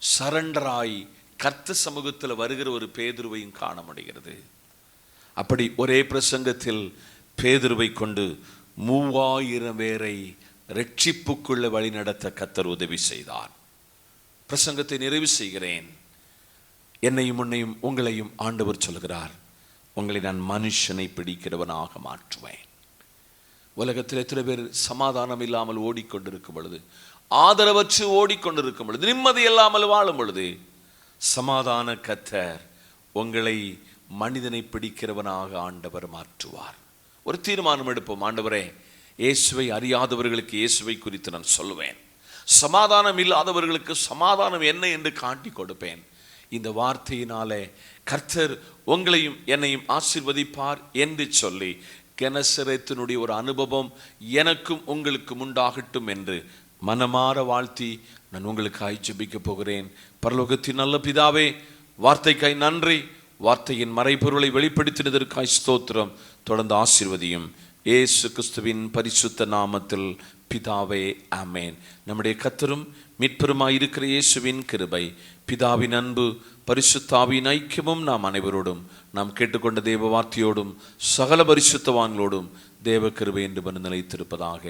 சரண்டராய் கர்த்தர் சமூகத்தில் வருகிற ஒரு பேதுருவையும் காண முடிகிறது. அப்படி ஒரே பிரசங்கத்தில் பேதுருவை கொண்டு 3000 பேரை ரட்சிப்புக்குள்ள வழி நடத்த கர்த்தர் உதவி செய்தார். பிரசங்கத்தை நிறைவு செய்கிறேன். என்னையும் உன்னையும் உங்களையும் ஆண்டவர் சொல்கிறார், உங்களை நான் மனுஷனை பிடிக்கிறவனாக மாற்றுவேன். உலகத்தில் எத்தனை பேர் சமாதானம் இல்லாமல் ஓடிக்கொண்டிருக்கும் பொழுது, ஆதரவற்று ஓடிக்கொண்டிருக்கும் பொழுது, நிம்மதி இல்லாமல் வாழும் பொழுது, சமாதான கர்த்தர் உங்களை மனிதனை பிடிக்கிறவனாக ஆண்டவர் மாற்றுவார். ஒரு தீர்மானம் எடுப்போம். ஆண்டவரே, இயேசுவை அறியாதவர்களுக்கு இயேசுவை குறித்து நான் சொல்லுவேன். சமாதானம் இல்லாதவர்களுக்கு சமாதானம் என்ன என்று காட்டி கொடுப்பேன். இந்த வார்த்தையினாலே கர்த்தர் உங்களையும் என்னையும் ஆசீர்வதிப்பார் என்று சொல்லி, கெனசரேத்தினுடைய ஒரு அனுபவம் எனக்கும் உங்களுக்கும் உண்டாகட்டும் என்று மனமாற வாழ்த்தி நான் உங்களுக்காய் ஜெபிக்க போகிறேன். பரலோகத்தின் நல்ல பிதாவே, வார்த்தைக்காய் நன்றி. வார்த்தையின் மறைபொருளை வெளிப்படுத்தினதற்காய் ஸ்தோத்திரம். தொடர்ந்து ஆசீர்வதியும். இயேசு கிறிஸ்துவின் பரிசுத்த நாமத்தில் பிதாவே, ஆமேன். நம்முடைய கர்த்தரும் மீட்பெருமாய் இருக்கிற இயேசுவின் கிருபை, பிதாவின் அன்பு, பரிசுத்தாவின் ஐக்கியமும் நாம் அனைவரோடும், நாம் கேட்டுக்கொண்ட தேவ வார்த்தையோடும் சகல பரிசுத்தவான்களோடும் தேவ கிருபை என்று வந்து நிலைத்திருப்பதாக.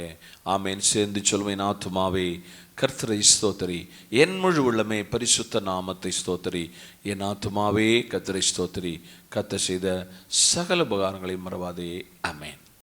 ஆமேன். சேர்ந்து சொல்வேன், ஆத்துமாவே கர்த்தரை ஸ்தோத்திரி, என் முழு உள்ளமே பரிசுத்த நாமத்தை ஸ்தோத்திரி. என் ஆத்துமாவே கர்த்தரை ஸ்தோத்திரி, கர்த்தர் செய்த சகல உபகாரங்களை மறவாதே. ஆமேன்.